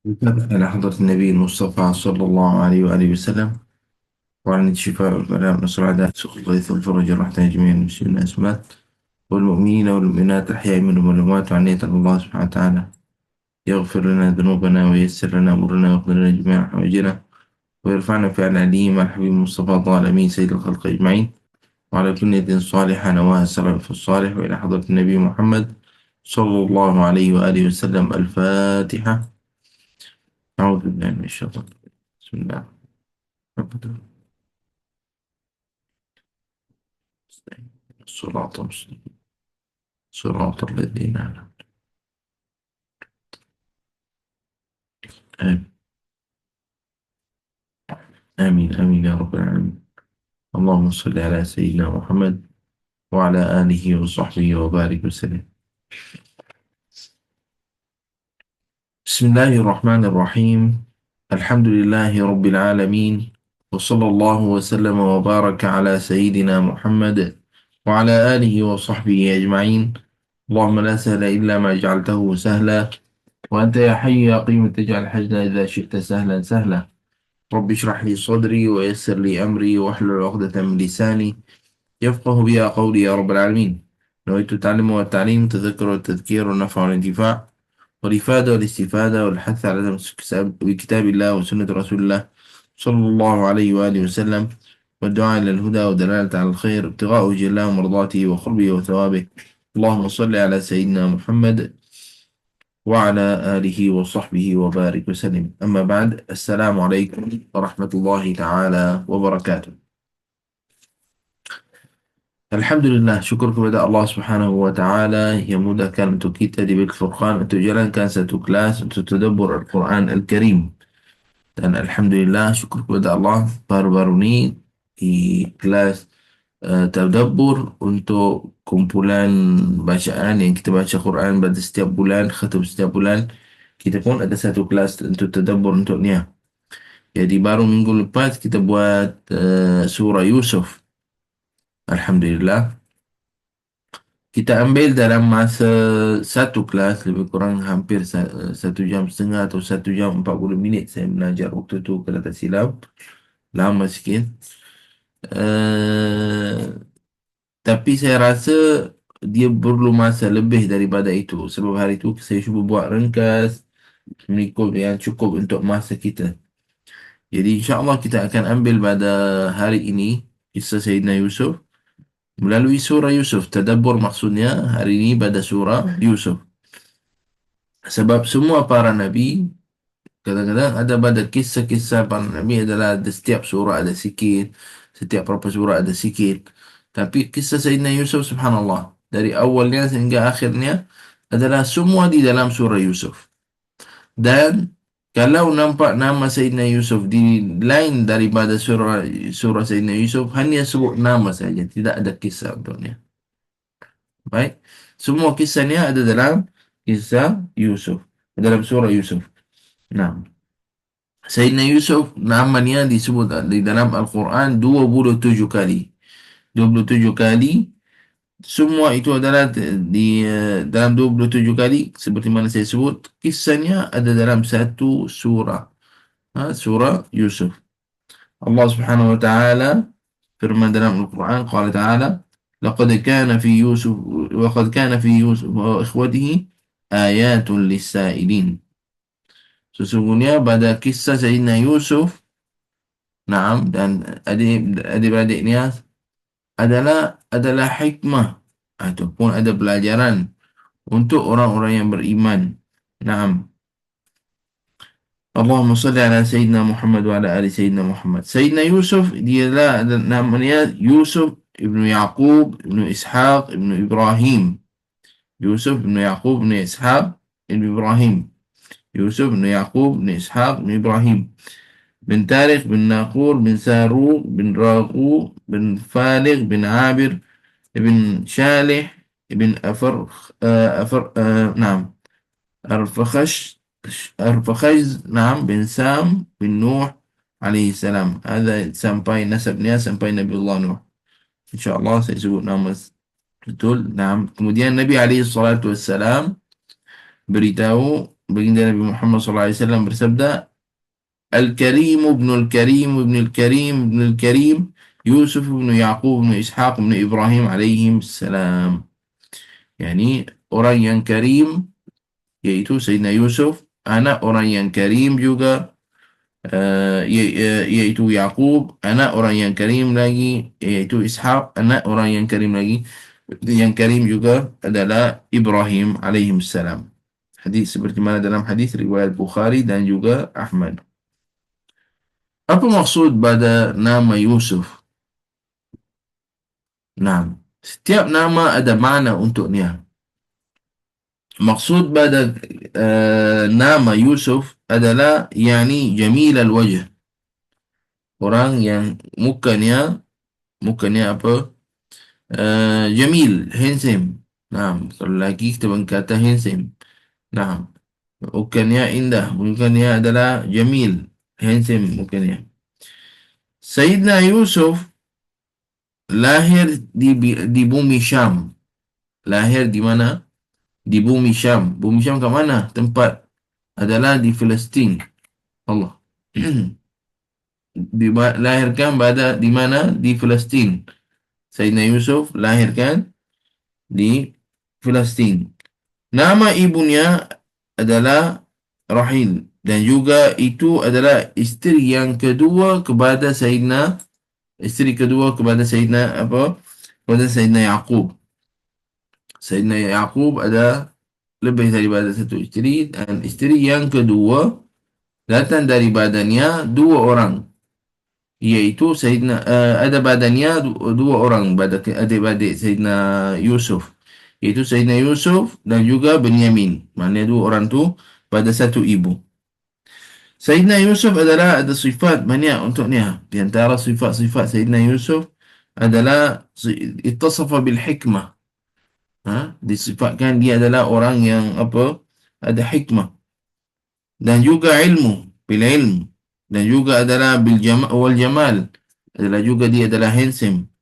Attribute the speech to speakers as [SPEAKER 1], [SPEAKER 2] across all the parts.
[SPEAKER 1] نتابع على حضرة النبي المصطفى صلى الله عليه وآله وسلم وعن الشفاء والبلاء ونصر الأعداء سوء الغيث والفرج ورحمة جميع المسلمين والأسمات والمؤمنين والمؤمنات الأحياء منهم والأموات وعن نية الله سبحانه وتعالى يغفر لنا ذنوبنا وييسر لنا أمورنا ويقضي لنا جميع حوائجنا ويرفعنا في العليم مع الحبيب المصطفى طه الأمين سيد الخلق أجمعين وعلى كل يد صالحة نواها السلف الصالح وإلى حضرة النبي محمد صلى الله عليه وآله وسلم. الفاتحة. أعوذ بالله من الشيطان الرجيم. بسم الله الرحمن الرحيم. الصراط المستقيم صراط الذين أنعمت عليهم. آمين آمين يا رب العالمين. اللهم صل على سيدنا محمد وعلى آله وصحبه وبارك وسلم. بسم الله الرحمن الرحيم. الحمد لله رب العالمين، وصلى الله وسلم وبارك على سيدنا محمد وعلى آله وصحبه أجمعين. اللهم لا سهل إلا ما جعلته سهلا، وأنت يا حي يا قيوم تجعل الحزن إذا شئت سهلا سهلا. رب اشرح لي صدري ويسر لي أمري واحلل عقدة من لساني يفقه بها قولي يا رب العالمين. نويت التعلم والتعليم، تذكر والتذكير والنفع والانتفاع والإفادة والاستفادة والحث على تمسك بكتاب الله وسنة رسول الله صلى الله عليه وآله وسلم، والدعاء إلى الهدى ودلالة على الخير، ابتغاء وجه الله ومرضاته وقربه وثوابه. اللهم صل على سيدنا محمد وعلى آله وصحبه وبارك وسلم. أما بعد، السلام عليكم ورحمة الله تعالى وبركاته. Alhamdulillah, syukur kepada Allah Subhanahu wa Ta'ala yang mudahkan untuk kita di Baitul Furqan untuk jalankan satu kelas untuk tadabbur Al-Quran Al-Karim. Dan Alhamdulillah, syukur kepada Allah, baru-baru ni di kelas tadabbur untuk kumpulan bacaan yang kita baca Quran pada setiap bulan, khatam setiap bulan, kita pun ada satu kelas untuk tadabbur untuknya. Jadi baru minggu lepas kita buat surah Yusuf. Alhamdulillah, kita ambil dalam masa satu kelas lebih kurang hampir 1 jam setengah atau 1 jam 40 minit saya belajar waktu itu, kalau tak silap. Lama sikit. Tapi saya rasa dia perlu masa lebih daripada itu. Sebab hari itu saya cuba buat ringkas mengikut yang cukup untuk masa kita. Jadi insyaAllah kita akan ambil pada hari ini kisah Sayyidina Yusuf melalui surah Yusuf. Tadabbur maksudnya hari ini pada surah Yusuf. Sebab semua para nabi, kadang-kadang ada pada kisah-kisah para nabi adalah ada setiap surah ada sikit, setiap beberapa surah ada sikit. Tapi kisah Sayyidina Yusuf, subhanallah, dari awalnya sehingga akhirnya adalah semua di dalam surah Yusuf. Dan kalau nampak nama Sayyidina Yusuf di lain daripada surah Sayyidina Yusuf, hanya sebut nama saja, tidak ada kisah untuknya. Baik, semua kisahnya ada dalam kisah Yusuf, dalam surah Yusuf. Nah, Sayyidina Yusuf namanya disebut di dalam Al-Quran 27 kali. 27 kali. Semua itu adalah di dalam 27 kali seperti mana saya sebut, kisahnya ada dalam satu surah. Surah Yusuf. Allah Subhanahu wa taala firman dalam Al-Quran, qala ta'ala, laqad kana fi Yusuf wa qad kana fi Yusuf wa ikhwatihi ayatun lis-sa'ilin. Sesungguhnya pada kisah Sayyidina Yusuf, naam, dan adik-beradiknya adalah hikmah ataupun ada pelajaran untuk orang-orang yang beriman. Naam. Allahumma salli ala Sayyidina Muhammad wa ala ali Sayyidina Muhammad. Sayyidina Yusuf, dialah namanya Yusuf ibnu Yaqub ibnu Ishaq ibnu Ibrahim. Yusuf ibnu Yaqub ibnu Ishaq ibnu Ibrahim. Yusuf ibnu Yaqub ibnu Ishaq ibnu Ibrahim. Bin Tariq bin Naqur bin Saruq bin Raqu bin Faligh bin Abir ibn Shalih ibn نعم أرفخشد نعم بن سام بن نوح عليه السلام. هذا sampai nasabnya sampai Nabi Allah Nuh. InsyaAllah saya sebut nama betul. Nah, kemudian Nabi alaihi salatu wassalam beritahu baginda Nabi Muhammad SAW bersabda, Al-Karim ibnul Karim ibnul Karim ibnul Karim Yusuf ibnu Yaqub ibnu Ishaq ibnu Ibrahim alaihim salam. Yani orang yang karim yaitu Sayyidina Yusuf, anak orang yang karim juga, yaitu Yaqub, anak orang yang karim lagi, yaitu Ishaq, anak orang yang karim lagi. Yang karim juga adalah Ibrahim alaihi salam. Hadis seperti mana dalam hadis riwayat Bukhari dan juga Ahmad. Apa maksud pada nama Yusuf? Nah, setiap nama ada makna untuknya. Maksud pada nama Yusuf adalah yani jamil al-wajh. Orang yang mukanya apa? Jamil, handsome. Nah, kalau lagi kita berkata handsome. Nah, mukanya indah, mukanya adalah jamil, handsome mukanya. Sayyidina Yusuf lahir di bumi Syam. Lahir di mana? Di bumi Syam. Bumi Syam ke mana? Tempat adalah di Palestin. Allah. Lahirkan di mana? Di Palestin. Sayyidina Yusuf lahirkan di Palestin. Nama ibunya adalah Rahil. Dan juga itu adalah isteri kedua kepada Sayyidina apa? Kepada Sayyidina Yaqub. Sayyidina Yaqub ada lebih daripada satu isteri, dan isteri yang kedua datang dari badannya dua orang, iaitu ada badannya dua orang, adik-adik Sayyidina Yusuf, iaitu Sayyidina Yusuf dan juga Benyamin. Maknanya dua orang tu pada satu ibu. Sayyidina Yusuf ada sifat banyak untuknya. Di antara sifat-sifat Sayyidina Yusuf adalah ittasafa bil hikmah. Disifatkan dia adalah orang yang apa? Ada hikmah. Dan juga ilmu, bil ilm. Dan juga adalah bil wal jamal. Adalah juga dia adalah handsome.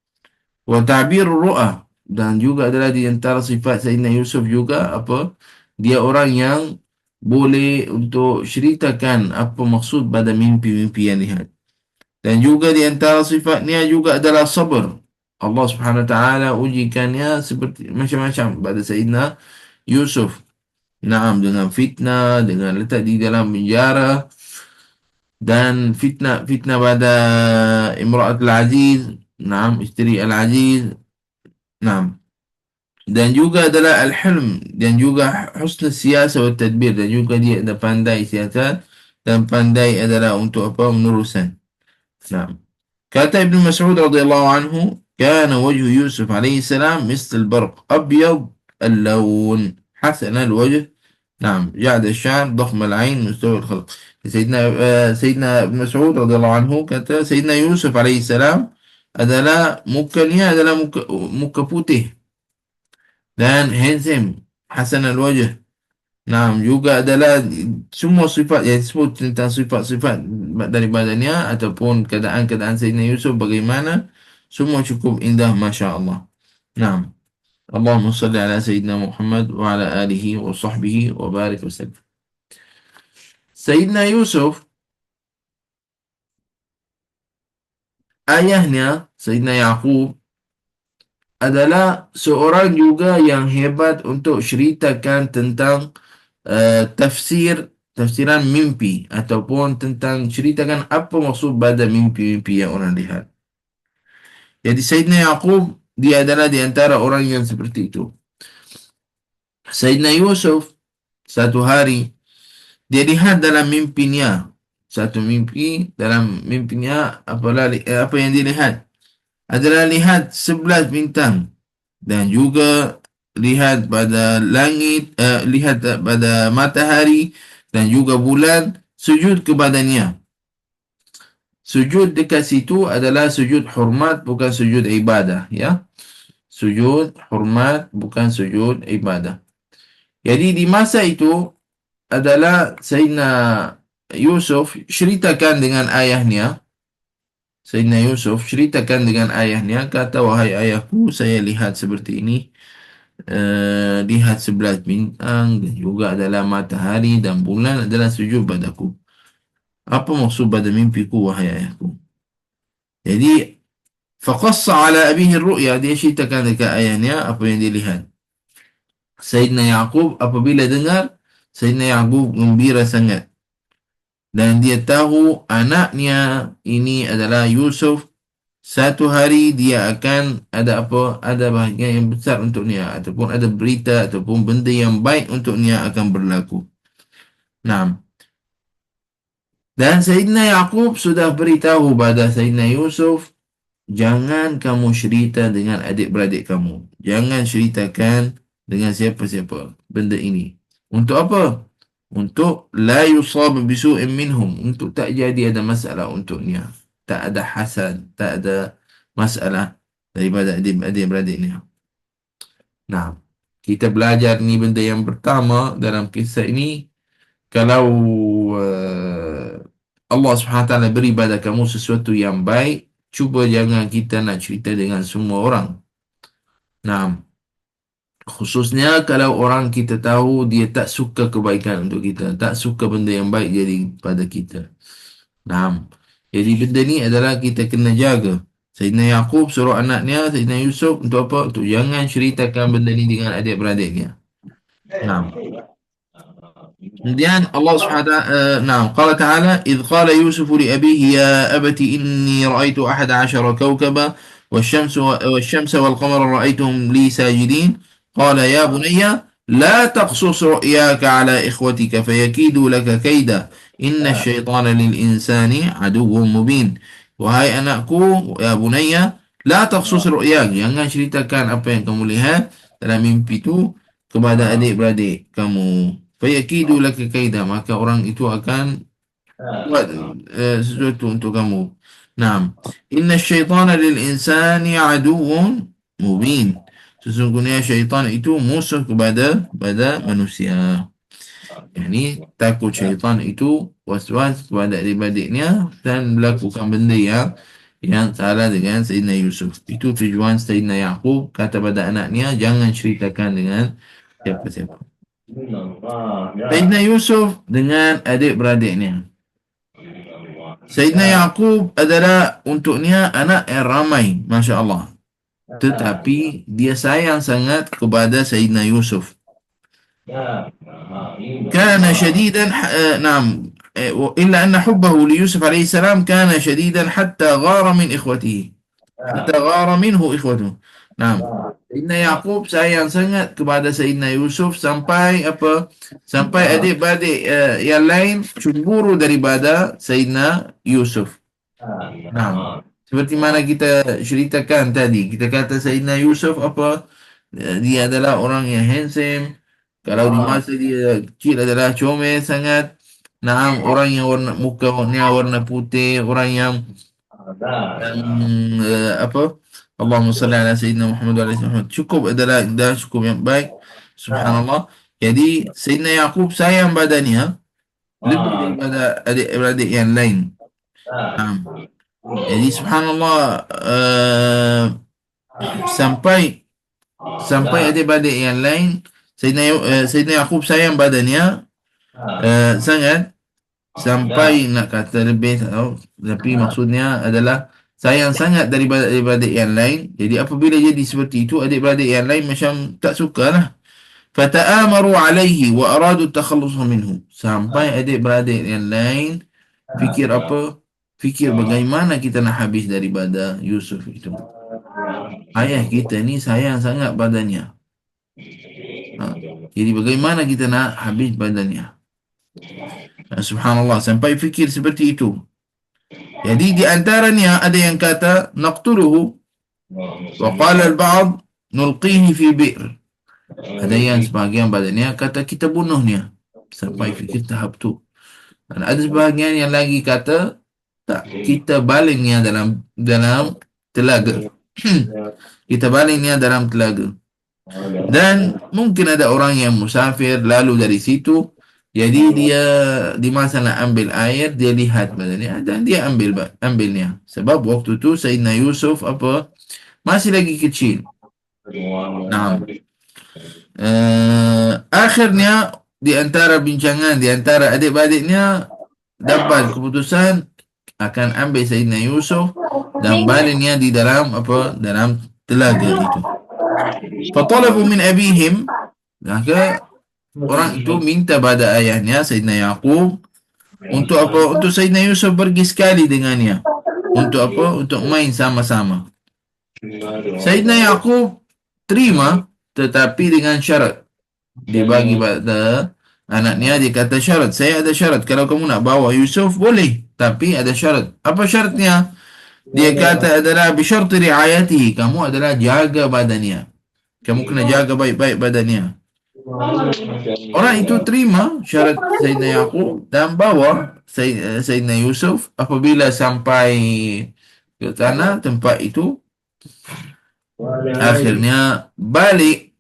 [SPEAKER 1] Wa ta'bir ru'ah. Dan juga adalah di antara sifat Sayyidina Yusuf juga apa? Dia orang yang boleh untuk ceritakan apa maksud pada mimpi-mimpi yang lihat. Dan juga di antara sifatnya juga adalah sabar. Allah Subhanahu Wa Taala ujikannya seperti macam-macam pada Sayyidina Yusuf. Naam, dengan fitnah, dengan letak di dalam penjara, dan fitnah pada Imra'at Al-Aziz. Naam, isteri Al-Aziz. Naam. Dan juga adalah al-hilm, dan juga husnul siasah wa tadbir, dan juga dia ada pandai siasat dan pandai adalah untuk apa? Menerusan. Naam. Kata Ibn Mas'ud radhiyallahu anhu, kana wajhu Yusuf alaihi salam misl al-barq, abyad al-lawn, hasan al-wajh. نعم جعد الشعر ضخم العين مستوى الخلق. سيدنا ابن مسعود radhiyallahu anhu kata Sayyidina Yusuf alaihi salam adalah muka putih dan handsome, hasan al-wajh. Nah, juga adalah semua sifat yang disebut tentang sifat-sifat dari badannya ataupun keadaan-keadaan Sayyidina Yusuf bagaimana, semua cukup indah, Masya Allah. Nah, Allahumma salli ala Sayyidina Muhammad wa ala alihi wa sahbihi wa barik wa sallam. Sayyidina Yusuf, ayahnya Sayyidina Yaqub adalah seorang juga yang hebat untuk ceritakan tentang tafsiran mimpi, ataupun tentang ceritakan apa maksud pada mimpi-mimpi yang orang lihat. Jadi Sayyidina Yaqub dia adalah di antara orang yang seperti itu. Sayyidina Yusuf satu hari dia lihat dalam mimpinya, apa yang dilihat adalah lihat 11 bintang, dan juga lihat pada langit, lihat pada matahari dan juga bulan, sujud kepadanya. Sujud dekat situ adalah sujud hormat, bukan sujud ibadah, ya. Sujud hormat, bukan sujud ibadah. Jadi di masa itu adalah Sayyidina Yusuf ceritakan dengan ayahnya. Sayyidina Yusuf ceritakan dengan ayahnya, kata, wahai ayahku, saya lihat seperti ini. lihat 11 bintang dan juga adalah matahari dan bulan adalah sujud padaku. Apa maksud pada mimpiku, wahai ayahku? Jadi, faqassa ala abihi ru'ya, dia ceritakan dekat ayahnya apa yang dia lihat. Sayyidina Yaqub apabila dengar, Sayyidina Yaqub gembira sangat. Dan dia tahu anaknya ini adalah Yusuf. Satu hari dia akan ada apa? Ada bahagian yang besar untuk dia. Ataupun ada berita ataupun benda yang baik untuk dia akan berlaku. Nah, dan Sayyidina Yaqub sudah beritahu pada Sayyidina Yusuf, jangan kamu cerita dengan adik-beradik kamu. Jangan ceritakan dengan siapa-siapa benda ini. Untuk apa? Untuk la yusab bisu'in minhum. Untuk tak jadi ada masalah untuknya. Tak ada hasad. Tak ada masalah daripada adik-beradik ni. Nah, kita belajar ni benda yang pertama dalam kisah ini. Kalau uh, Allah SWT beri pada kamu sesuatu yang baik, cuba jangan kita nak cerita dengan semua orang. Nah, khususnya kalau orang kita tahu dia tak suka kebaikan untuk kita, tak suka benda yang baik jadi pada kita. Nah, jadi benda ni adalah kita kena jaga. Sayyidina Yaqub suruh anaknya, Sayyidina Yusuf, untuk apa? Untuk jangan ceritakan benda ni dengan adik-beradiknya. Nah, kemudian Allah Subhanahu wa ta'ala, qala ta'ala, "Idh qala Yusuf li abihi ya abati inni ra'aytu ahada 'ashara kawkaba والشمس والقمر رأيتهم لي ساجدين قال يا بني لا تقصص رؤياك على إخوتك فيكيدوا لك كيدا إن الشيطان للإنسان عدو مبين." Wahai anakku, ya bunayya, la taqsus ru'yak, jangan ceritakan apa yang kamu lihat dalam mimpi itu kepada adik-beradik kamu. Fayakidu laka kaida, maka orang itu akan buat sesuatu untuk kamu. Naam. Inna syaitana lil insani aduwwun mubin. Sesungguhnya syaitan itu musuh kepada manusia. Yani takut syaitan itu was-was kepada adik-beradiknya dan melakukan benda yang salah dengan Sayyidina Yusuf. Itu tujuan Sayyidina Yaqub kata pada anaknya, jangan ceritakan dengan siapa-siapa. Sayyidina Yusuf dengan adik-beradiknya. Sayyidina Yaqub adalah untuknya anak yang ramai, Masya Allah. Tetapi dia sayang sangat kepada Sayyidina Yusuf. كان شديدا نعم إلا أن حبه ليوسف عليه السلام كان شديدا حتى غار من إخوته حتى غار منه إخوته. Nah, Sayyidina Yaqub sayang sangat kepada Sayyidina Yusuf sampai apa? Sampai adik-beradik yang lain cemburu daripada Sayyidina Yusuf. Nah, seperti mana kita ceritakan tadi, kita kata Sayyidina Yusuf apa? Dia adalah orang yang handsome. Kalau di masa dia kecil adalah comel sangat. Nah, orang yang mukanya warna putih, orang yang apa? Allahumma salli ala Sayyidina Muhammad wa ala Muhammad. Cukup adalah dah cukup yang baik. Subhanallah. Jadi Sayyidina Yaqub sayang badannya lebih daripada adik-beradik yang lain. Jadi subhanallah, sampai adik-beradik yang lain Sayyidina Yaqub sayang badannya sangat sampai nak kata lebih tak tahu, tapi maksudnya adalah sayang sangat daripada adik-beradik yang lain. Jadi apabila jadi seperti itu, adik-beradik yang lain macam tak sukalah. Fata'amaru alaihi wa aradu takhallus minhu. Sampai adik-beradik yang lain fikir apa? Fikir bagaimana kita nak habis daripada Yusuf itu. Ayah kita ni sayang sangat badannya. Jadi bagaimana kita nak habis badannya? Subhanallah, sampai fikir seperti itu. Jadi di antaranya ada yang kata naqtuluhu wa qala al-ba'd nulqihi fi bi'r. Ada yang sebahagian badannya kata kita bunuhnya. Sampai fikir tahap tu. Dan ada sebahagian yang lagi kata tak, kita balingnya dalam telaga. Kita balingnya dalam telaga. Dan mungkin ada orang yang musafir lalu dari situ, jadi dia di masa nak ambil air, dia lihat badannya dan dia ambilnya. Sebab waktu tu Sayyidina Yusuf apa? Masih lagi kecil. Nah. Akhirnya di antara bincangan di antara adik-badiknya dapat keputusan akan ambil Sayyidina Yusuf dan balinnya di dalam dalam telaga itu. Fatalabu min abihim, maka orang itu minta pada ayahnya Sayyidina Yaqub untuk Untuk Sayyidina Yusuf pergi sekali dengannya. Untuk Untuk main sama-sama. Sayyidina Yaqub terima, tetapi dengan syarat. Dia bagi pada anaknya, dia kata syarat, saya ada syarat, kalau kamu nak bawa Yusuf boleh, tapi ada syarat. Apa syaratnya? Dia kata adalah bisyarti riayatihi, kamu adalah jaga badannya, kamu kena jaga baik-baik badannya. Orang itu terima syarat Sayyidina Yaqub dan bawa Sayyidina Yusuf. Apabila sampai ke tanah tempat itu, akhirnya balik,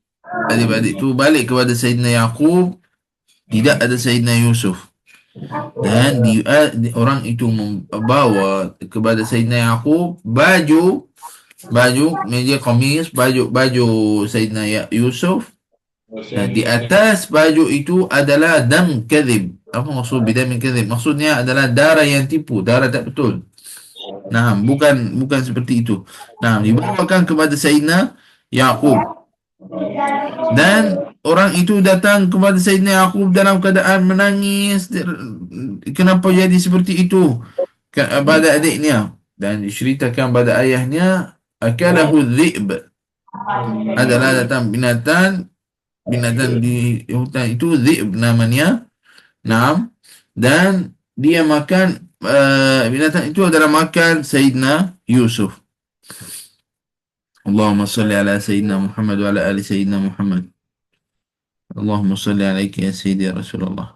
[SPEAKER 1] adik-adik itu balik kepada Sayyidina Yaqub, tidak ada Sayyidina Yusuf. Dan orang itu membawa kepada Sayyidina Yaqub baju meja kamis, baju Sayyidina Yusuf. Dan di atas baju itu adalah dam kadhib. Apa maksud bidam kadhib? Maksudnya adalah darah yang tipu, darah tak betul. Nah, bukan seperti itu. Nah, dibawakan kepada Sayyidina Yaqub. Dan orang itu datang kepada Sayyidina Yaqub dalam keadaan menangis. Kenapa jadi seperti itu pada adiknya? Dan diceritakan pada ayahnya, akalahu dhi'b, adalah datang binatang di hutan itu, dhi'b namanya. Naam. Dan dia makan, binatang itu adalah makan Sayyidina Yusuf. Allahumma salli ala Sayyidina Muhammad wa ala ali Sayyidina Muhammad. Allahumma salli alaika ya Sayyidi ya Rasulullah.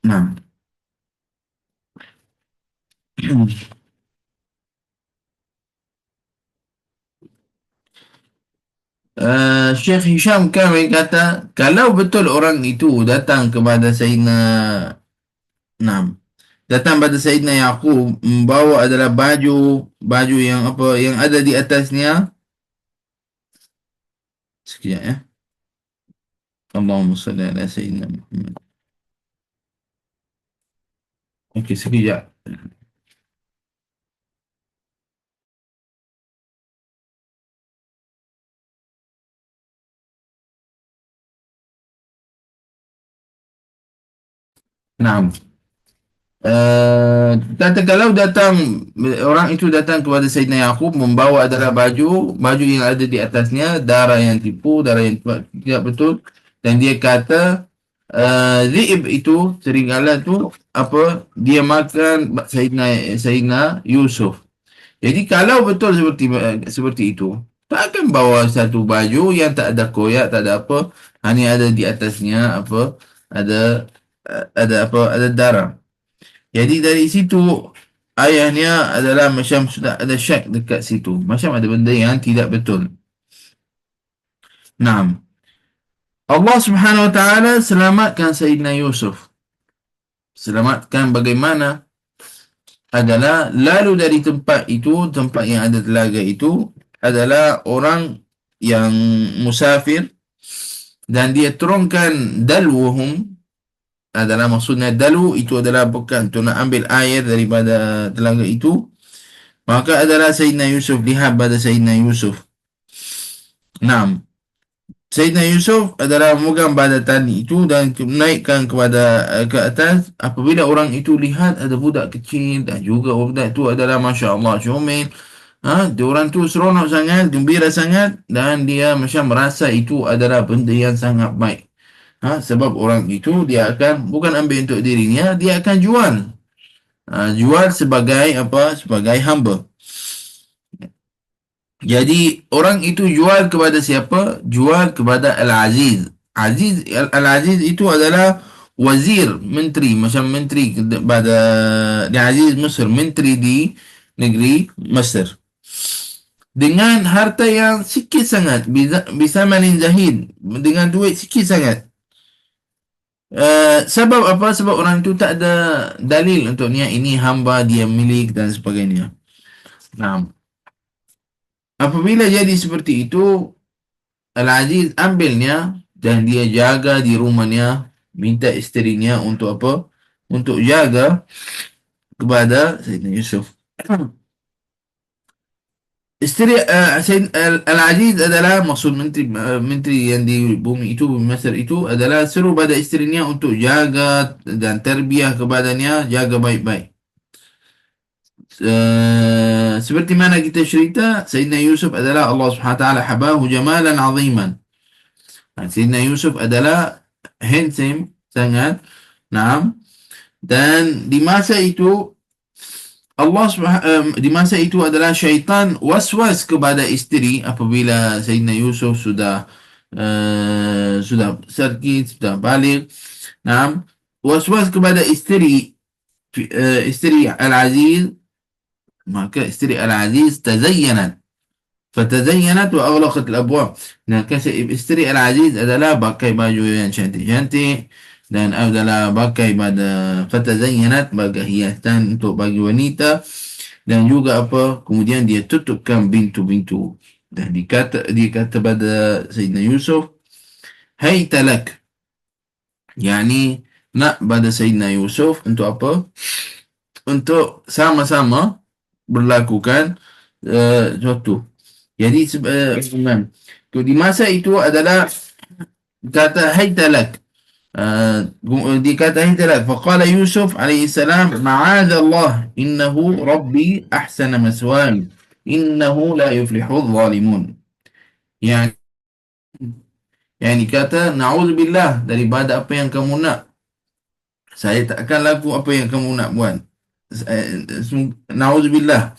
[SPEAKER 1] Nah. Syekh Hisham kami kata, kalau betul orang itu datang kepada Sayyidina Nam, datang pada Sayyidina Yaqub membawa adalah baju yang yang ada di atasnya. Sekejap ya. Allahumma salli ala Sayyidina Muhammad. Okey, sekejap. Naam. Kata kalau orang itu datang kepada Sayyidina Yaqub membawa adalah baju yang ada di atasnya darah yang tipu, darah yang tidak betul, dan dia kata Zi'ib itu, serigala tu dia makan Sayyidina Yusuf. Jadi kalau betul seperti itu, tak akan bawa satu baju yang tak ada koyak, tak ada apa, hanya ada di atasnya ada ada darah. Jadi dari situ ayahnya adalah macam sudah ada syak dekat situ. Macam ada benda yang tidak betul. Naam. Allah Subhanahu Wa Taala selamatkan Sayyidina Yusuf. Selamatkan bagaimana? Adalah lalu dari tempat itu, tempat yang ada telaga itu, adalah orang yang musafir, dan dia turunkan dalwuhum, adalah maksudnya dalu itu adalah bukan tu nak ambil air daripada telaga itu. Maka adalah Sayyidina Yusuf, lihat pada Sayyidina Yusuf. Naam. Sayyidina Yusuf adalah memegang pada tali itu dan menaikkan ke atas. Apabila orang itu lihat ada budak kecil dan juga budak itu adalah Masya Allah comel. Dia orang tu seronok sangat, gembira sangat, dan dia macam merasa itu adalah benda yang sangat baik. Sebab orang itu dia akan bukan ambil untuk dirinya, dia akan jual. Jual sebagai sebagai hamba. Jadi orang itu jual kepada siapa? Jual kepada Al-Aziz. Al-Aziz itu adalah wazir, menteri, macam menteri pada Al-Aziz Mesir, menteri di negeri Mesir. Dengan harta yang sikit sangat, bisa manin zahid, dengan duit sikit sangat. Sebab apa? Sebab orang itu tak ada dalil untuk niat ini hamba dia milik dan sebagainya. Nah, apabila jadi seperti itu, Al-Aziz ambilnya dan dia jaga di rumahnya, minta isterinya untuk apa? Untuk jaga kepada Sayyidina Yusuf. Isteri Al-Aziz adalah maksud menteri yang di bumi itu, bumi Mesir itu adalah suruh pada isterinya untuk jaga dan terbiah kepadanya, jaga baik-baik. Seperti mana kita cerita, Sayyidina Yusuf adalah Allah Subhanahu wa taala habahu jamalan aziman. Sayyidina Yusuf adalah handsome sangat. Naam. Dan di masa itu di masa itu adalah syaitan waswas kepada isteri apabila Sayyidina Yusuf sudah sakit, sudah balik. Naam. Waswas kepada isteri Al-Aziz, maka isteri Al-Aziz tazayyanat. فتزينت وأغلقت الأبواب. Nah, kasih isteri Al-Aziz adalah pakai baju yang cantik-cantik dan adalah pakai pada fatazayyanat bagi hiasan untuk bagi wanita dan juga apa kemudian dia tutupkan pintu-pintu dan dikata pada Sayyidina Yusuf hai talak, yani nak pada Sayyidina Yusuf untuk apa, untuk sama-sama berlakukan sesuatu. Jadi di masa itu adalah kata haytalak, dikata haytalak faqala Yusuf alaihi salam ma'adallah innahu rabbi ahsana maswaya innahu la yuflihu zalimun, yani yani kata na'udzubillah daripada apa yang kamu nak, saya tak akan laku apa yang kamu nak buat. Na'udzubillah.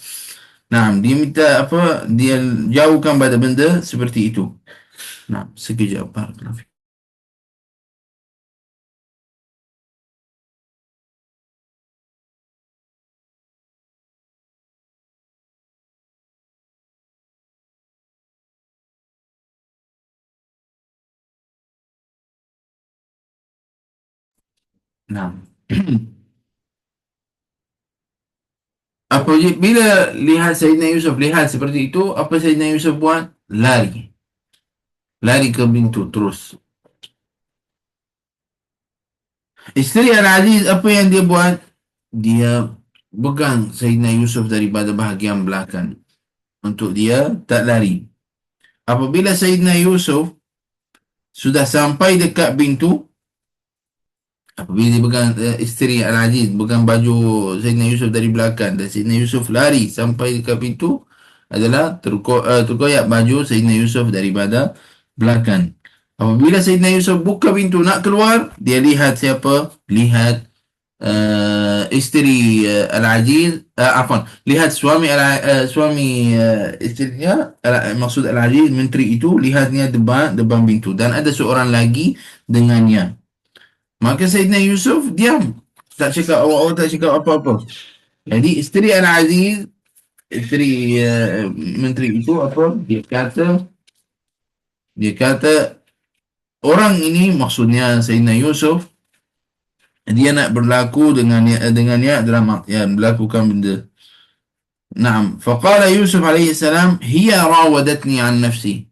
[SPEAKER 1] Nah, dia minta apa? Dia jauhkan pada benda seperti itu. Nah, sekejap. Barakallahu fiik. Nah. Bila lihat Sayyidina Yusuf lihat seperti itu, apa Sayyidina Yusuf buat? Lari. Lari ke pintu terus. Isteri Al-Aziz apa yang dia buat? Dia pegang Sayyidina Yusuf daripada bahagian belakang untuk dia tak lari. Apabila Sayyidina Yusuf sudah sampai dekat pintu, apabila dia pegang isteri Al-Aziz pegang baju Sayyidina Yusuf dari belakang dan Sayyidina Yusuf lari sampai dekat pintu, adalah terkoyak baju Sayyidina Yusuf daripada belakang. Apabila Sayyidina Yusuf buka pintu nak keluar, dia lihat siapa? Lihat isteri Al-Aziz, afwan, lihat suami isterinya, maksud Al-Aziz menteri itu, lihatnya depan pintu dan ada seorang lagi dengannya. Maka Sayyidina Yusuf diam, tak cakap awak-awak, tak cakap apa-apa. Jadi isteri Al-Aziz, isteri menteri itu apa? Dia kata orang ini maksudnya Sayyidina Yusuf, dia nak berlaku dengannya adalah yang melakukan benda. Naam. Faqala Yusuf alaihi salam, hiya rawadatni an nafsi.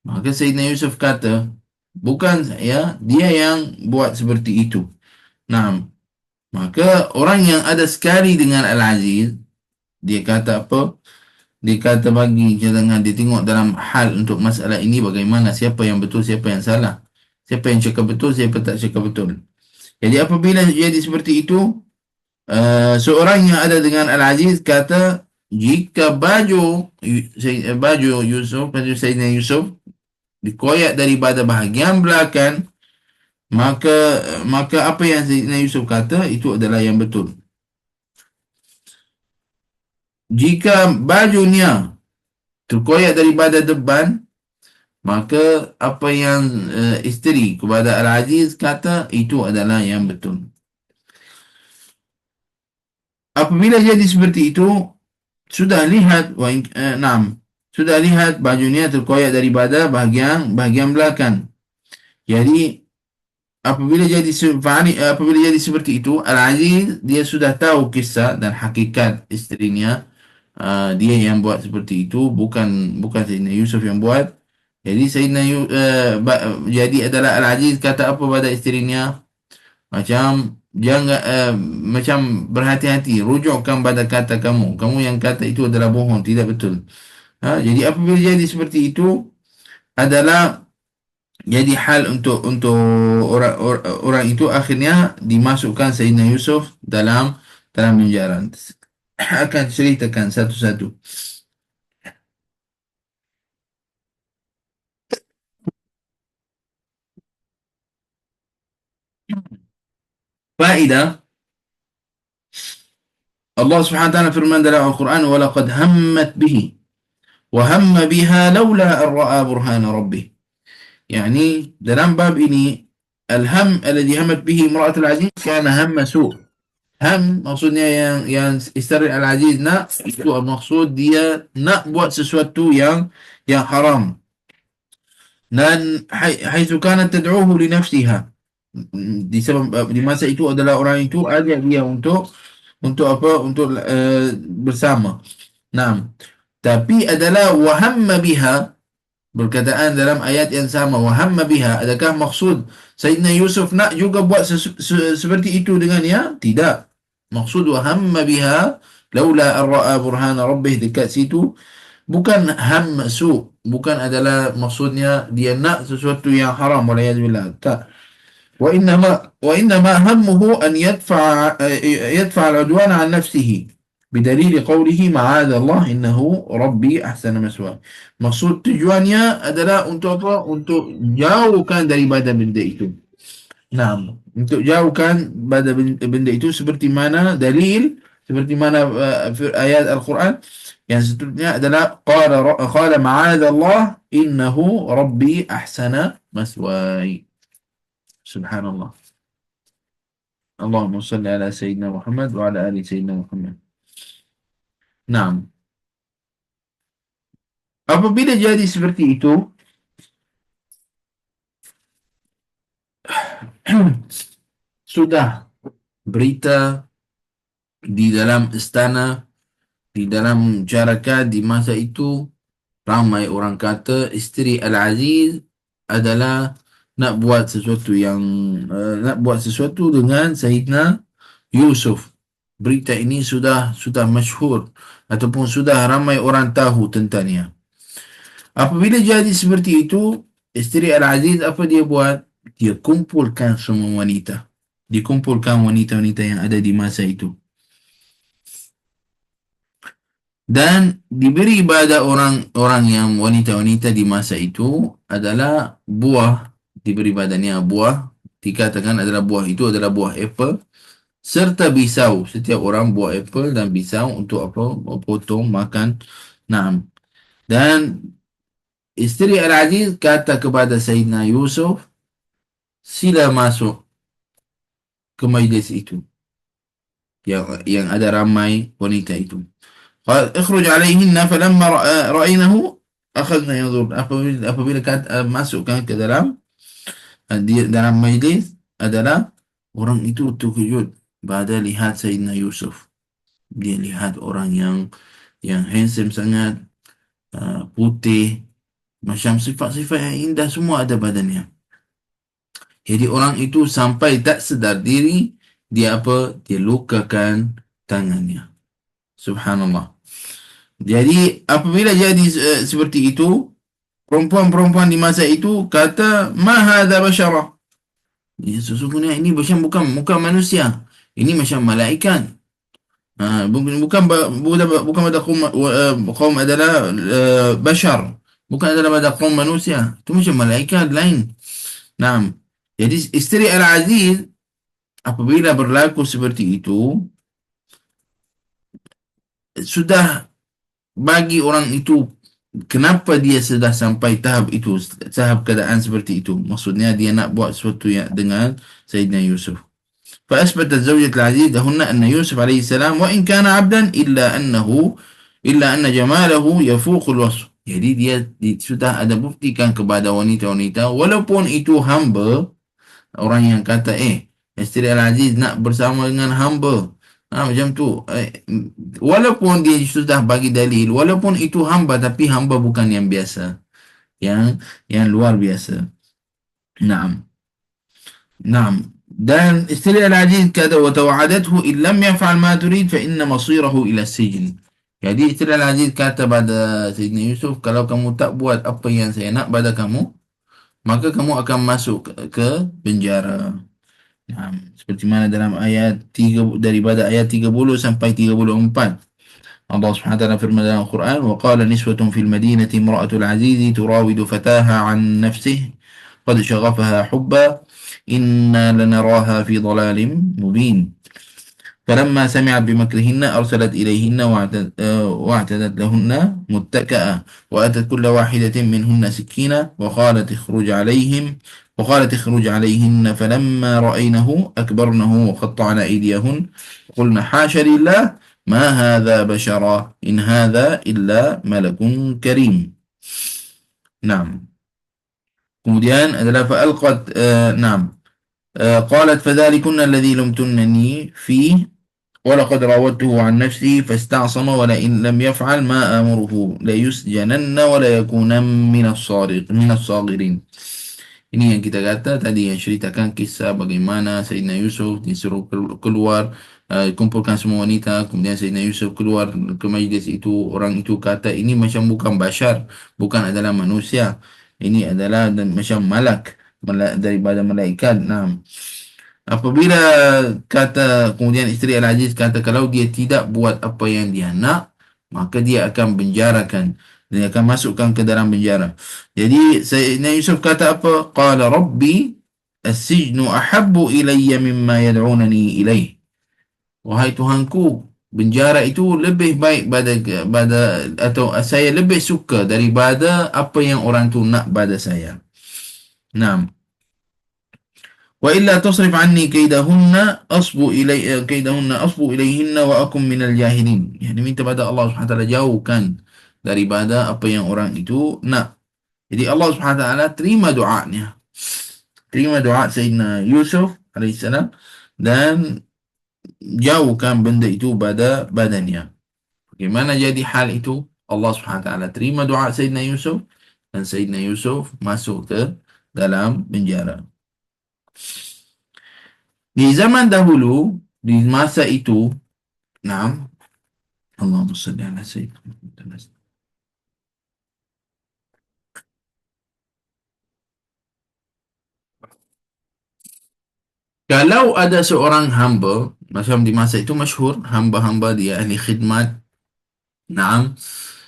[SPEAKER 1] Maka Sayyidina Yusuf kata, bukan saya, dia yang buat seperti itu. Naam. Maka orang yang ada sekali dengan Al-Aziz, dia kata apa? Dia kata bagi jangan dia tengok dalam hal untuk masalah ini bagaimana, siapa yang betul, siapa yang salah. Siapa yang cakap betul, siapa tak cakap betul. Jadi apabila jadi seperti itu, seorang yang ada dengan Al-Aziz kata, jika baju Sayyidina Yusuf dikoyak daripada bahagian belakang, maka apa yang Sayyidina Yusuf kata itu adalah yang betul. Jika bajunya terkoyak daripada depan, maka apa yang isteri kepada Al-Aziz kata itu adalah yang betul. Apabila jadi seperti itu, sudah lihat sudah lihat bajunya terkoyak daripada bahagian belakang. Jadi apabila jadi seperti itu, Al-Aziz dia sudah tahu kisah dan hakikat isterinya. Dia yang buat seperti itu, bukan Sayyidina Yusuf yang buat. Jadi jadi adalah Al-Aziz kata apa pada isterinya, macam jangan macam berhati-hati, rujukkan pada kata kamu yang kata itu adalah bohong, tidak betul. Jadi apabila jadi seperti itu adalah jadi hal untuk orang itu akhirnya dimasukkan Sayyidina Yusuf dalam penjara. Akan ceritakan satu-satu. Faedah, Allah Subhanahu wa taala firman dalam Al-Quran, "Walaqad hammat bihi wa hamma biha laula an ra'a burhana rabbih." Yani dalam bab ini al-ham alladhi hammat bihi imra'atul aziz kana hamma su'. Ham maksudnya yang isteri Al-Aziz nak itu maksud dia nak buat sesuatu yang haram. Dan haitsu kanat tad'uhu li nafsiha. Di masa itu adalah orang itu ajak dia untuk apa? Untuk bersama. Nah, tapi adalah wahamma biha, berkataan dalam ayat yang sama, wahamma biha, adakah maksud Sayyidina Yusuf nak juga buat seperti itu dengannya? Tidak. Maksud wahamma biha laula an ra'a burhana rabbih, dekat situ bukan ham su, bukan adalah maksudnya dia nak sesuatu yang haram, waliyadzubillah. Tak. وإنما همه أن يدفع العدوان عن نفسه بدليل قوله معاذ الله إنه ربي أحسن مثواي. Maksud tujuannya adalah untuk apa? Untuk jauhkan daripada benda itu. Nah, untuk jauhkan pada benda itu, seperti mana dalil, seperti mana ayat Al-Quran yang seterusnya adalah qala ma'adallah innahu rabbi ahsana maswai. Subhanallah. Allahumma salli ala Sayyidina Muhammad wa ala ali Sayyidina Muhammad. Naam. Apabila jadi seperti itu, sudah berita di dalam istana, di dalam masyarakat di masa itu, ramai orang kata isteri Al-Aziz adalah nak buat sesuatu dengan Sayyidina Yusuf. Berita ini sudah masyhur ataupun sudah ramai orang tahu tentangnya. Apabila jadi seperti itu, isteri Al-Aziz apa dia buat? Dia kumpulkan semua wanita. Dikumpulkan wanita-wanita yang ada di masa itu. Dan diberi pada orang-orang yang wanita-wanita di masa itu adalah buah, diberi badannya buah, dikatakan adalah buah itu adalah buah apple serta pisau. Setiap orang buah apple dan pisau untuk apa? Potong, makan. Nah, dan isteri Al-Aziz kata kepada Sayyidina Yusuf, sila masuk ke majlis itu yang ada ramai wanita itu. قال اخرج عليهن فلما رأينه أخذنا ينظر. Apabila masukkan ke dalam majlis adalah orang itu terkejut pada lihat Sayyidina Yusuf. Dia lihat orang yang handsome sangat, putih, macam sifat-sifat yang indah semua ada badannya. Jadi orang itu sampai tak sedar diri, dia lukakan tangannya. Subhanallah. Jadi apabila jadi seperti itu, perempuan-perempuan di masa itu kata, ma hadza basyara. Ya, sesungguhnya ini bukan manusia. Ini macam malaikat. Bukan pada kaum adalah bashar. Bukan adalah pada kaum manusia. Itu macam malaikat lain. Nah, jadi isteri Al-Aziz apabila berlaku seperti itu, sudah bagi orang itu kenapa dia sudah sampai tahap itu, tahap keadaan seperti itu. Maksudnya dia nak buat sesuatu yang dengan Sayyidina Yusuf. فأثبتت زوجة العزيز لهن أن يوسف عليه السلام وإن كان عبدا إلا أن جماله يفوق الوصف. Jadi dia sudah ada buktikan kepada wanita-wanita walaupun itu hamba, orang yang kata isteri Al-Aziz nak bersama dengan hamba, macam tu, walaupun dia sudah bagi dalil, walaupun itu hamba, tapi hamba bukan yang biasa, yang luar biasa. Naam. Naam. Dan isteri Al-Aziz kata wa tawadathu in lam yaf'al ma turid fa inna masirahu ila sijn. Jadi isteri Al-Aziz kata pada Sayyidina Yusuf, kalau kamu tak buat apa yang saya nak pada kamu, maka kamu akan masuk ke penjara. Nah, seperti mana dalam ayat 3, daripada ayat 30 sampai 34. Allah Subhanahu wa taala firman dalam Al-Quran, "Wa qala niswatun fil madinati imra'atul aziz turawidu fataha an nafsihi qad shaghafaha hubba inna lanaraha fi dhalalin mubin." فلما سمعت بمكرهن أرسلت إليهن واعتدت لهن متكأ وأتت كل واحدة منهن سكينة وقالت اخرج عليهن فلما رأينه أكبرنه وقطعن أيديهن قلنا حاش لله ما هذا بشرا إن هذا إلا ملك كريم. نعم. Kemudian adalah فألقت نعم قالت فذلكن الذي لمتنني فيه ولقد راودته عن نفسه فاستعصم ولئن لم يفعل ما آمره ليسجنن ولا يكون من الصاغرين. Ini yang kita kata tadi, yang ceritakan kisah bagaimana Sayyidina Yusuf disuruh keluar, kumpulkan semua wanita, kemudian Sayyidina Yusuf keluar ke majlis itu. Orang itu kata ini macam bukan bashar, bukan adalah manusia, ini adalah macam malak, daripada malaikat. Nah, apabila kata, kemudian isteri Al-Aziz kata kalau dia tidak buat apa yang dia nak, maka dia akan penjarakan, dia akan masukkan ke dalam penjara. Jadi Sayyidina Yusuf kata apa? Qala Rabbi as-sijnu ahabbu ilayya mimma yad'unani ilaih. Wahai Tuhanku, penjara itu lebih baik atau saya lebih suka daripada apa yang orang tu nak pada saya. Nah, وإلا تصرف عني كيدهن أصب إليهن وأكن من الجاهلين. Yani minta pada Allah Subhanahu wa taala jauhkan daripada apa yang orang itu nak. Jadi Allah Subhanahu wa taala terima doanya. Terima doa Sayyidina Yusuf alaihissalam dan jauhkan benda itu pada badannya. Bagaimana jadi hal itu? Allah Subhanahu wa taala terima doa Sayyidina Yusuf dan Sayyidina Yusuf masuk ke dalam penjara. Di zaman dahulu, di masa itu, naam, Allahumma salli ala Sayyidina. Kalau ada seorang hamba, macam di masa itu masyhur, hamba-hamba dia ahli khidmat, naam.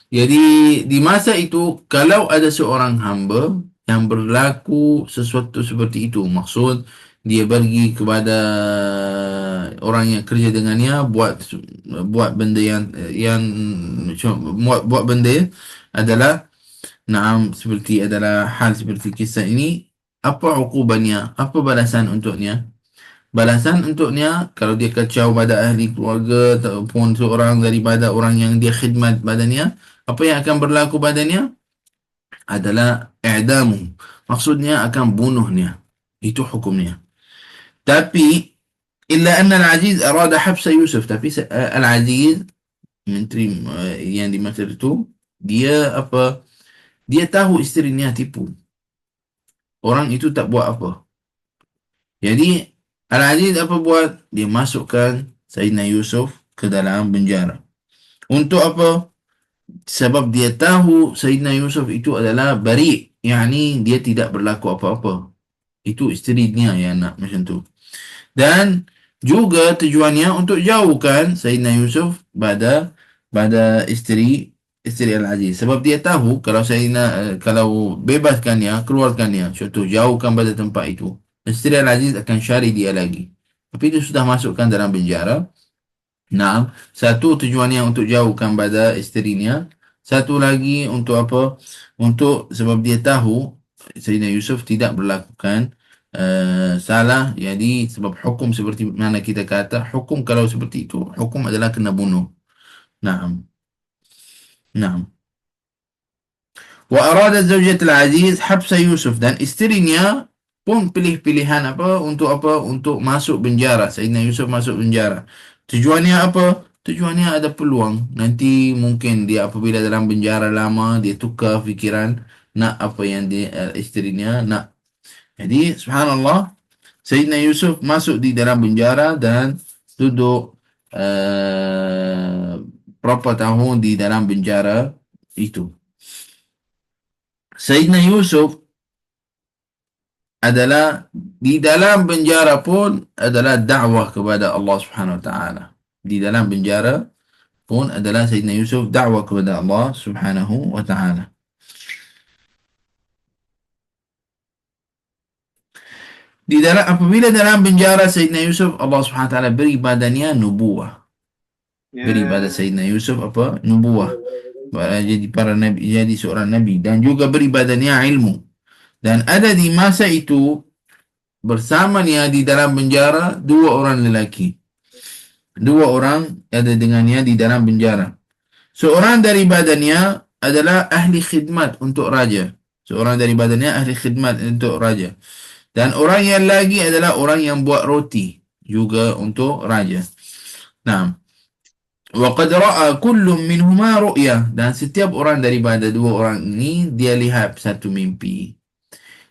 [SPEAKER 1] Jadi di masa itu, kalau ada seorang hamba yang berlaku sesuatu seperti itu, maksud dia pergi kepada orang yang kerja dengannya, buat benda yang buat benda adalah seperti adalah hal seperti kisah ini. Apa hukumannya? Apa balasan untuknya? Balasan untuknya, kalau dia kacau pada ahli keluarga ataupun seorang daripada orang yang dia khidmat badannya, apa yang akan berlaku badannya adalah i'damu. Maksudnya akan bunuhnya. Itu hukumnya. Tapi illa anna Al-Aziz arada habsa Yusuf. Tapi Al-Aziz, menteri yang di Mesir itu, dia apa? Dia tahu isterinya tipu. Orang itu tak buat apa. Jadi Al-Aziz apa buat? Dia masukkan Sayyidina Yusuf ke dalam penjara. Untuk apa? Sebab dia tahu Sayyidina Yusuf itu adalah bari', yakni dia tidak berlaku apa-apa. Itu isterinya yang nak macam tu. Dan juga tujuannya untuk jauhkan Sayyidina Yusuf pada isteri Al-Aziz. Sebab dia tahu kalau bebaskannya, keluarkannya, contoh jauhkan pada tempat itu, isteri Al-Aziz akan cari dia lagi. Tapi dia sudah masukkan dalam penjara. Nah, satu tujuannya untuk jauhkan pada isterinya. Satu lagi untuk apa? Untuk sebab dia tahu Sayyidina Yusuf tidak berlakukan salah. Jadi sebab hukum seperti mana kita kata, hukum kalau seperti itu, hukum adalah kena bunuh. Naam. Naam. Wa aradat zawjat al-Aziz habsa Yusuf, dan isterinya pun pilih-pilihan apa untuk apa, untuk masuk penjara. Sayyidina Yusuf masuk penjara. Tujuannya apa? Tujuannya ada peluang nanti mungkin dia apabila dalam penjara lama dia tukar fikiran nak apa yang dia isterinya nak. Jadi subhanallah, Sayyidina Yusuf masuk di dalam penjara dan duduk berapa tahun di dalam penjara itu. Sayyidina Yusuf adalah di dalam penjara pun adalah dakwah kepada Allah Subhanahu wa taala. Di dalam penjara pun adalah Sayyidina Yusuf dakwah kepada Allah Subhanahu wa taala. Di dalam apabila dalam penjara Sayyidina Yusuf, Allah Subhanahu wa taala beri badannya nubuwah. Beri pada Sayyidina Yusuf apa? Nubuwah. Jadi para nabi, jadi seorang nabi dan juga beri badannya ilmu. Dan ada di masa itu bersamanya di dalam penjara dua orang lelaki. Dua orang ada dengannya di dalam penjara. Seorang dari badannya adalah ahli khidmat untuk raja. Seorang dari badannya ahli khidmat untuk raja. Dan orang yang lagi adalah orang yang buat roti juga untuk raja. Nah, وَقَدْ رَأَى كُلٌّ مِّنْهُمَا رُؤْيَةً, dan setiap orang daripada dua orang ini dia lihat satu mimpi.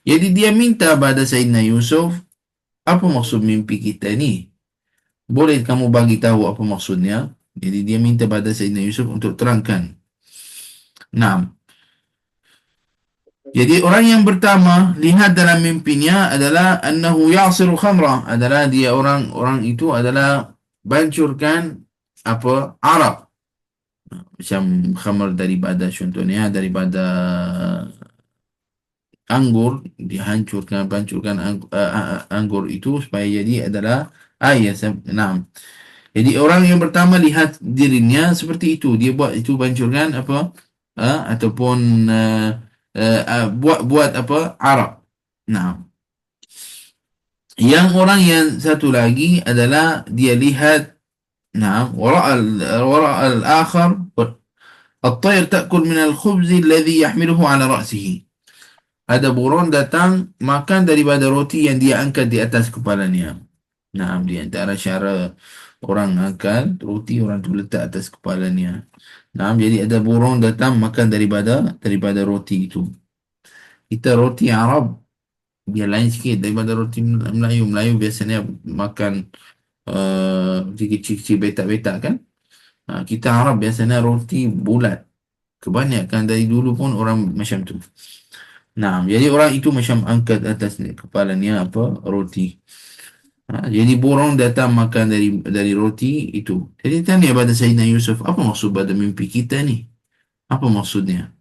[SPEAKER 1] Jadi dia minta pada Sayyidina Yusuf, apa maksud mimpi kita ni? Boleh kamu bagi tahu apa maksudnya? Jadi dia minta pada Sayyidina Yusuf untuk terangkan. Nah, jadi orang yang pertama lihat dalam mimpinya adalah annahu ya'siru khamra, adalah dia orang itu adalah bancurkan apa arak, macam khamar daripada contohnya daripada anggur, dihancurkan pancurkan anggur itu supaya jadi adalah air. Nah, jadi orang yang pertama lihat dirinya seperti itu, dia buat itu pancurkan apa ataupun buat apa arak. Nah, yang orang yang satu lagi adalah dia lihat, nah, wara al-akhar الطير تأكل من الخبز الذي يحمله على رأسه. Ada burung datang makan daripada roti yang dia angkat di atas kepalanya. Nah, di antara cara orang angkat roti, orang tu letak atas kepalanya. Nah, jadi ada burung datang makan daripada roti itu. Kita roti Arab dia lain sikit daripada roti Melayu. Melayu biasanya makan roti kecil-kecil betak-betak kan. Kita Arab biasanya roti bulat. Kebanyakan dari dulu pun orang macam tu. Nah, jadi orang itu macam angkat atas kepalanya apa roti. Jadi burung datang makan dari roti itu. Jadi tanya pada Sayyidina Yusuf, apa maksud pada mimpi kita ni? Apa maksudnya?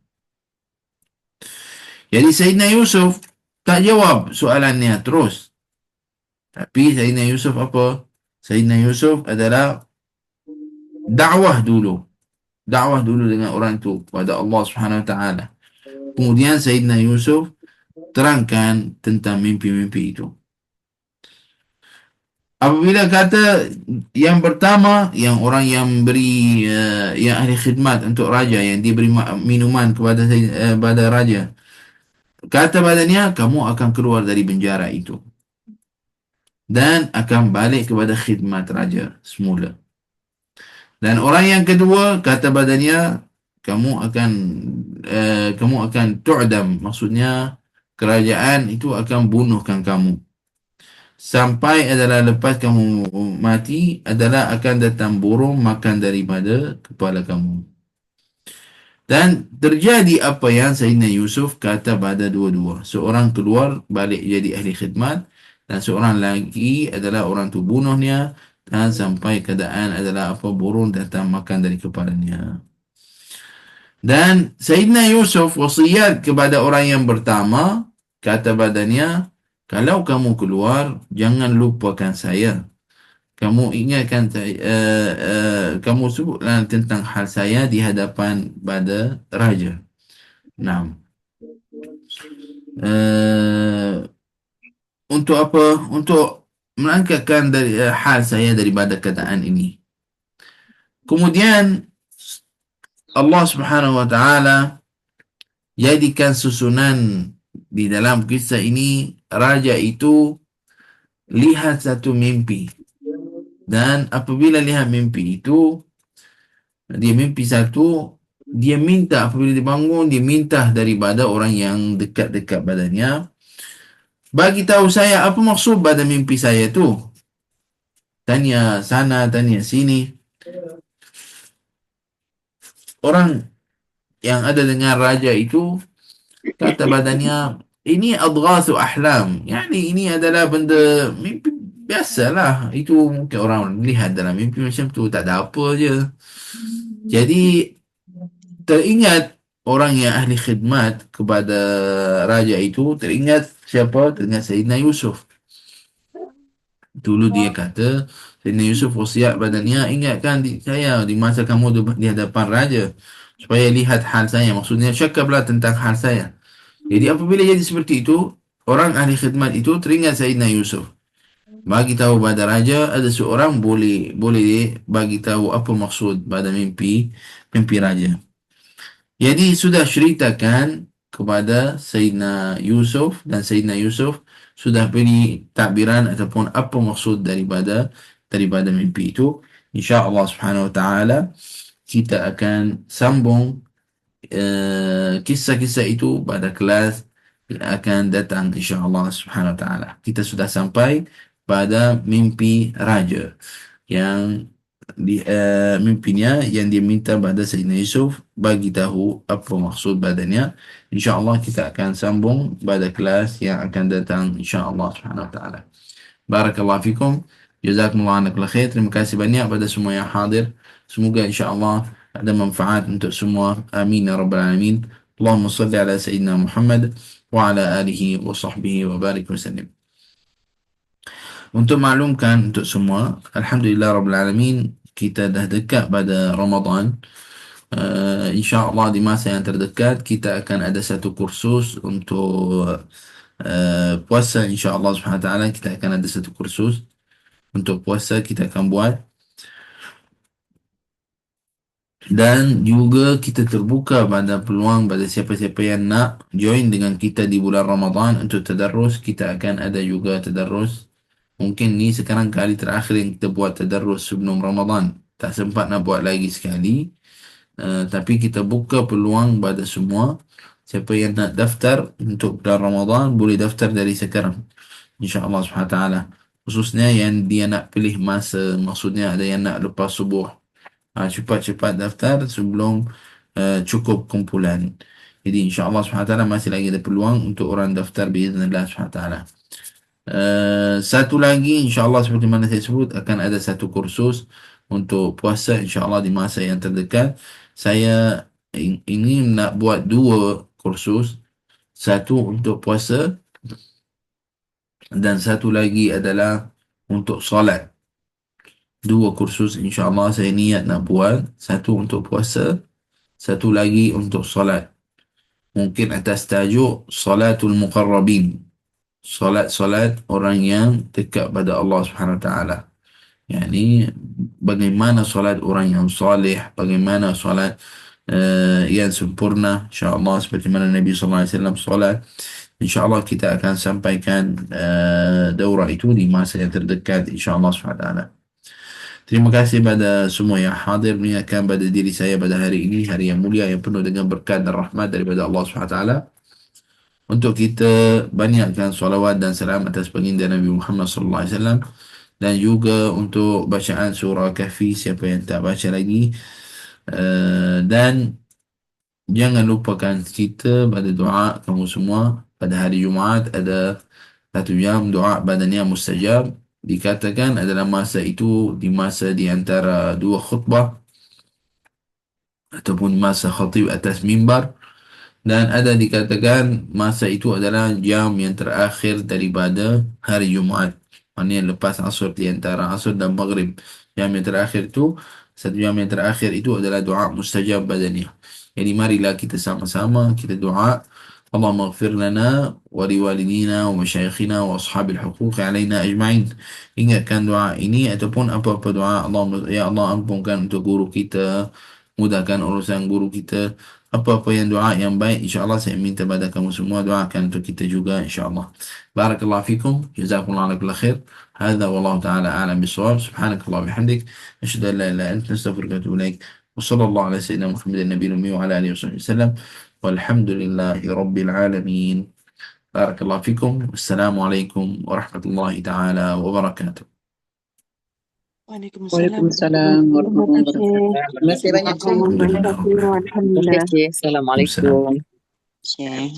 [SPEAKER 1] Jadi Sayyidina Yusuf tak jawab soalannya terus. Tapi Sayyidina Yusuf apa? Sayyidina Yusuf adalah dakwah dulu. Dakwah dulu dengan orang itu kepada Allah Subhanahu Wa Taala. Kemudian Sayyidina Yusuf terangkan tentang mimpi-mimpi itu. Apabila kata yang pertama, yang orang yang beri yang ahli khidmat untuk raja, yang diberi minuman kepada raja, kata padanya, kamu akan keluar dari penjara itu dan akan balik kepada khidmat raja semula. Dan orang yang kedua kata padanya, kamu akan tu'dam, maksudnya kerajaan itu akan bunuhkan kamu. Sampai adalah lepas kamu mati adalah akan datang burung makan daripada kepala kamu. Dan terjadi apa yang Sayyidina Yusuf kata pada dua-dua. Seorang keluar balik jadi ahli khidmat dan seorang lagi adalah orang tu bunuhnya dan sampai keadaan adalah apa burung datang makan dari kepalanya. Dan Sayyidina Yusuf wasiat kepada orang yang pertama, kata badannya, kalau kamu keluar jangan lupakan saya. Kamu ingatkan kamu sebutlah tentang hal saya di hadapan pada raja. Nah, untuk apa? Untuk mengangkatkan dari hal saya daripada keadaan ini. Kemudian Allah Subhanahu Wa Taala jadikan susunan di dalam kisah ini raja itu lihat satu mimpi, dan apabila lihat mimpi itu, dia mimpi satu, dia minta apabila dibangun, dia minta daripada orang yang dekat-dekat badannya, bagi tahu saya apa maksud pada mimpi saya tu. Tanya sana, tanya sini. Orang yang ada dengan raja itu kata badannya, ini adghasu ahlam. Yani ini adalah benda mimpi biasalah. Itu mungkin orang lihat dalam mimpi macam tu, tak ada apa je. Jadi teringat orang yang ahli khidmat kepada raja itu, teringat siapa? Teringat Sayyidina Yusuf. Dulu dia kata, Sayyidina Yusuf wasiat badannya, ingatkan saya di masa kamu di hadapan raja, supaya lihat hal saya. Maksudnya, cakaplah tentang hal saya. Jadi apabila jadi seperti itu, orang ahli khidmat itu teringat Sayyidina Yusuf. Bagi tahu pada raja, ada seorang boleh bagi tahu apa maksud pada mimpi raja. Jadi sudah ceritakan kepada Sayyidina Yusuf, dan Sayyidina Yusuf sudah beri takbiran ataupun apa maksud daripada mimpi itu. InsyaAllah subhanahu wa ta'ala kita akan sambung kisah-kisah itu pada kelas yang akan datang, insyaAllah subhanahu wa ta'ala. Kita sudah sampai pada mimpi raja yang mimpinya yang dia minta pada Sayyidina Yusuf bagi tahu apa maksud badannya. InsyaAllah kita akan sambung pada kelas yang akan datang, insyaAllah subhanahu wa ta'ala. Barakallahu fikum. Jazakumullah anakul khair. Terima kasih banyak pada semua yang hadir. Semoga insyaAllah ada manfaat untuk semua. Amin ya rabbal alamin. Allahumma salli ala Sayyidina Muhammad wa ala alihi wa sahbihi wa barik wa sallim. Untuk maklumkan untuk semua, Alhamdulillah Rabbil Alamin, kita dah dekat pada Ramadan. InsyaAllah di masa yang terdekat kita akan ada satu kursus untuk puasa. InsyaAllah subhanahu wa ta'ala kita akan ada satu kursus untuk puasa kita akan buat. Dan juga kita terbuka pada peluang pada siapa-siapa yang nak join dengan kita di bulan Ramadan untuk tadarrus. Kita akan ada juga tadarrus. Mungkin ni sekarang kali terakhir yang kita buat tadarrus sebelum Ramadan. Tak sempat nak buat lagi sekali. Tapi kita buka peluang pada semua. Siapa yang nak daftar untuk bulan Ramadan, boleh daftar dari sekarang. InsyaAllah subhanahu wa ta'ala. Khususnya yang dia nak pilih masa. Maksudnya ada yang nak lepas subuh. Cepat-cepat daftar sebelum cukup kumpulan. Jadi insyaAllah SWT masih lagi ada peluang untuk orang daftar biiznillah SWT. Satu lagi insyaAllah seperti mana saya sebut, akan ada satu kursus untuk puasa insyaAllah di masa yang terdekat. Saya ini nak buat dua kursus. Satu untuk puasa dan satu lagi adalah untuk solat. Dua kursus insyaAllah saya niat nak buat. Satu untuk puasa, satu lagi untuk solat. Mungkin atas tajuk Salatul Muqarrabin. Solat-solat orang yang dekat pada Allah Subhanahu Wa Taala. Yani bagaimana solat orang yang salih, bagaimana solat yang sempurna. InsyaAllah seperti mana Nabi Sallallahu Alaihi Wasallam solat. InsyaAllah kita akan sampaikan daurah itu di masa yang terdekat, InsyaAllah Subhanahu Wa Taala. Terima kasih pada semua yang hadir mengingatkan pada diri saya pada hari ini, hari yang mulia yang penuh dengan berkat dan rahmat daripada Allah SWT. Untuk kita banyakkan salawat dan salam atas baginda Nabi Muhammad SAW, dan juga untuk bacaan surah Kahfi siapa yang tak baca lagi. Dan jangan lupakan kita pada doa kamu semua. Pada hari Jumaat ada satu jam doa badannya mustajab. Dikatakan adalah masa itu di masa di antara dua khutbah ataupun masa khatib atas mimbar, dan ada dikatakan masa itu adalah jam yang terakhir daripada hari Jumaat, maknanya lepas asur, di antara asur dan maghrib. Jam yang terakhir itu, satu jam yang terakhir itu adalah doa mustajab badannya. Jadi marilah kita sama-sama kita doa, Allahumma ighfir lana wa liwalidina wa masyayikhina wa ashabil huquq alaina ajma'in. Ingatkan doa ini ataupun apa-apa doa. Allah, ya Allah ampunkan untuk guru kita, mudahkan urusan guru kita, Apa-apa yang doa yang baik, insyaAllah saya minta pada kamu semua doakan untuk kita juga, insyaAllah. Barakallahu fikum, jazakumullah ala kulli khair. Hadza wallahu ta'ala a'lam bisawab. Subhanakallah bihamdik. Asyhadu an la ilaha illa anta astaghfiruka wa atubu ilaik. Wa sallallahu ala sayyidina Muhammadin nabiyil ummi wa ala alihi wa sahbihi wasallam. Walhamdulillahi rabbil alamin. Barakallahu fikum. Wassalamualaikum warahmatullahi ta'ala wabarakatuh.
[SPEAKER 2] Waalaikumsalam
[SPEAKER 3] Waalaikumsalam
[SPEAKER 2] warahmatullahi
[SPEAKER 3] warahmatullahi
[SPEAKER 2] wabarakatuh.
[SPEAKER 3] wabarakatuh. Terima kasih banyak, Syekh.
[SPEAKER 2] Jazakallah khairan
[SPEAKER 1] Alhamdulillah rabbil
[SPEAKER 2] katsiran.
[SPEAKER 1] alamin.
[SPEAKER 3] Okey,
[SPEAKER 2] Alhamdulillah.
[SPEAKER 3] Syekh.
[SPEAKER 1] Waalaikumsalam.
[SPEAKER 3] Assalamualaikum. Syekh.